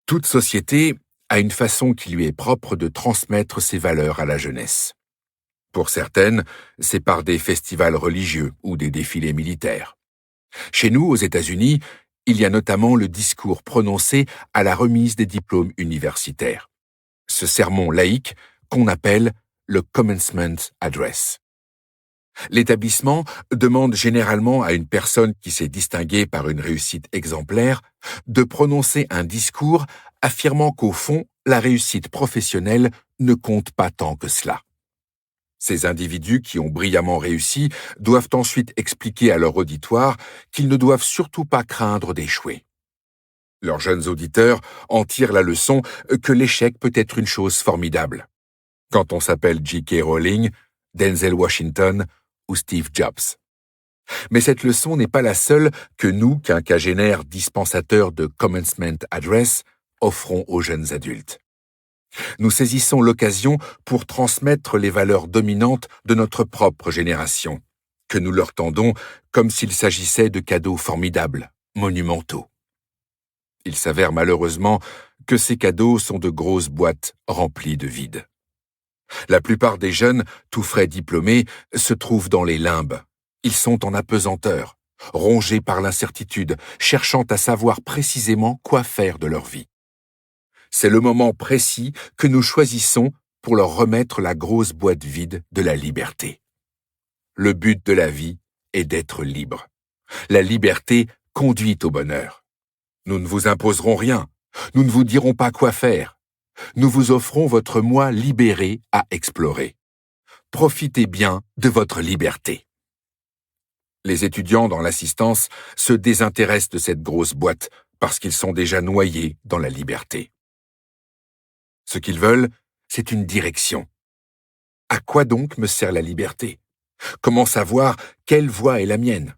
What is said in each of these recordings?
Toute société a une façon qui lui est propre de transmettre ses valeurs à la jeunesse. Pour certaines, c'est par des festivals religieux ou des défilés militaires. Chez nous, aux États-Unis, il y a notamment le discours prononcé à la remise des diplômes universitaires. Ce sermon laïque qu'on appelle le Commencement Address. L'établissement demande généralement à une personne qui s'est distinguée par une réussite exemplaire de prononcer un discours affirmant qu'au fond, la réussite professionnelle ne compte pas tant que cela. Ces individus qui ont brillamment réussi doivent ensuite expliquer à leur auditoire qu'ils ne doivent surtout pas craindre d'échouer. Leurs jeunes auditeurs en tirent la leçon que l'échec peut être une chose formidable. Quand on s'appelle J.K. Rowling, Denzel Washington ou Steve Jobs. Mais cette leçon n'est pas la seule que nous, quinquagénaires dispensateurs de Commencement Address, offrons aux jeunes adultes. Nous saisissons l'occasion pour transmettre les valeurs dominantes de notre propre génération, que nous leur tendons comme s'il s'agissait de cadeaux formidables, monumentaux. Il s'avère malheureusement que ces cadeaux sont de grosses boîtes remplies de vide. La plupart des jeunes, tout frais diplômés, se trouvent dans les limbes. Ils sont en apesanteur, rongés par l'incertitude, cherchant à savoir précisément quoi faire de leur vie. C'est le moment précis que nous choisissons pour leur remettre la grosse boîte vide de la liberté. Le but de la vie est d'être libre. La liberté conduit au bonheur. Nous ne vous imposerons rien. Nous ne vous dirons pas quoi faire. Nous vous offrons votre moi libéré à explorer. Profitez bien de votre liberté. Les étudiants dans l'assistance se désintéressent de cette grosse boîte parce qu'ils sont déjà noyés dans la liberté. Ce qu'ils veulent, c'est une direction. À quoi donc me sert la liberté? Comment savoir quelle voie est la mienne?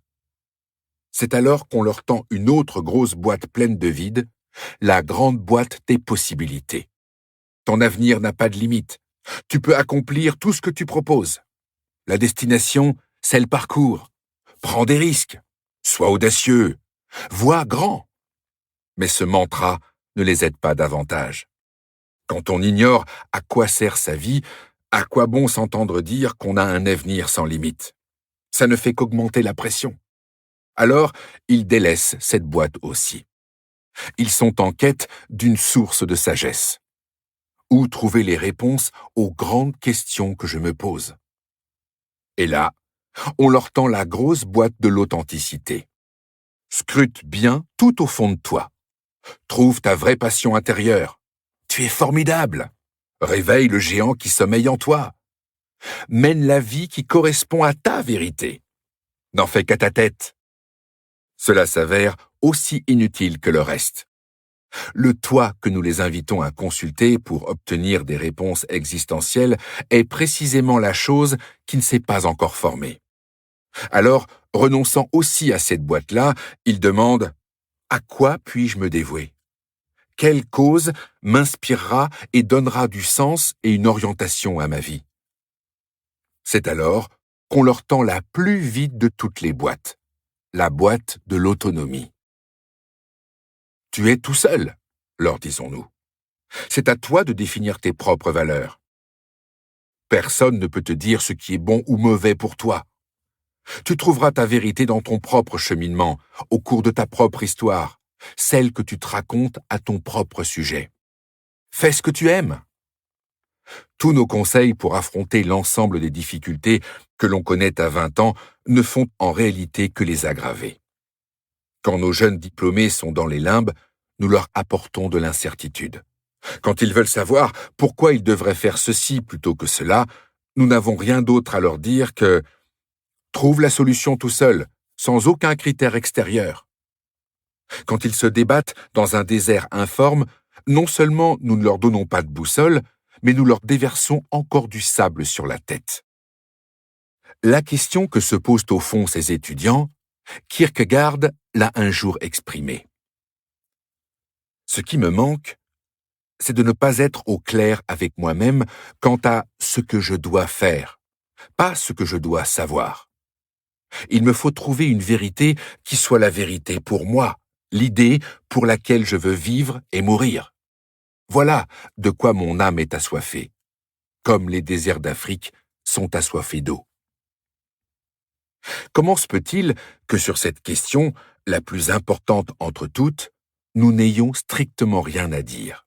C'est alors qu'on leur tend une autre grosse boîte pleine de vide, la grande boîte des possibilités. Ton avenir n'a pas de limite. Tu peux accomplir tout ce que tu proposes. La destination, c'est le parcours. Prends des risques. Sois audacieux. Vois grand. Mais ce mantra ne les aide pas davantage. Quand on ignore à quoi sert sa vie, à quoi bon s'entendre dire qu'on a un avenir sans limite? Ça ne fait qu'augmenter la pression. Alors, ils délaissent cette boîte aussi. Ils sont en quête d'une source de sagesse. Où trouver les réponses aux grandes questions que je me pose? Et là, on leur tend la grosse boîte de l'authenticité. Scrute bien tout au fond de toi. Trouve ta vraie passion intérieure. Tu es formidable. Réveille le géant qui sommeille en toi. Mène la vie qui correspond à ta vérité. N'en fais qu'à ta tête. Cela s'avère aussi inutile que le reste. Le toi que nous les invitons à consulter pour obtenir des réponses existentielles est précisément la chose qui ne s'est pas encore formée. Alors, renonçant aussi à cette boîte-là, ils demandent « À quoi puis-je me dévouer ? Quelle cause m'inspirera et donnera du sens et une orientation à ma vie ?» C'est alors qu'on leur tend la plus vide de toutes les boîtes, la boîte de l'autonomie. Tu es tout seul, leur disons-nous. C'est à toi de définir tes propres valeurs. Personne ne peut te dire ce qui est bon ou mauvais pour toi. Tu trouveras ta vérité dans ton propre cheminement, au cours de ta propre histoire, celle que tu te racontes à ton propre sujet. Fais ce que tu aimes. Tous nos conseils pour affronter l'ensemble des difficultés que l'on connaît à 20 ans ne font en réalité que les aggraver. Quand nos jeunes diplômés sont dans les limbes, nous leur apportons de l'incertitude. Quand ils veulent savoir pourquoi ils devraient faire ceci plutôt que cela, nous n'avons rien d'autre à leur dire que « trouve la solution tout seul, sans aucun critère extérieur ». Quand ils se débattent dans un désert informe, non seulement nous ne leur donnons pas de boussole, mais nous leur déversons encore du sable sur la tête. La question que se posent au fond ces étudiants, Kierkegaard l'a un jour exprimée. Ce qui me manque, c'est de ne pas être au clair avec moi-même quant à ce que je dois faire, pas ce que je dois savoir. Il me faut trouver une vérité qui soit la vérité pour moi, l'idée pour laquelle je veux vivre et mourir. Voilà de quoi mon âme est assoiffée, comme les déserts d'Afrique sont assoiffés d'eau. Comment se peut-il que sur cette question, la plus importante entre toutes, nous n'ayons strictement rien à dire ?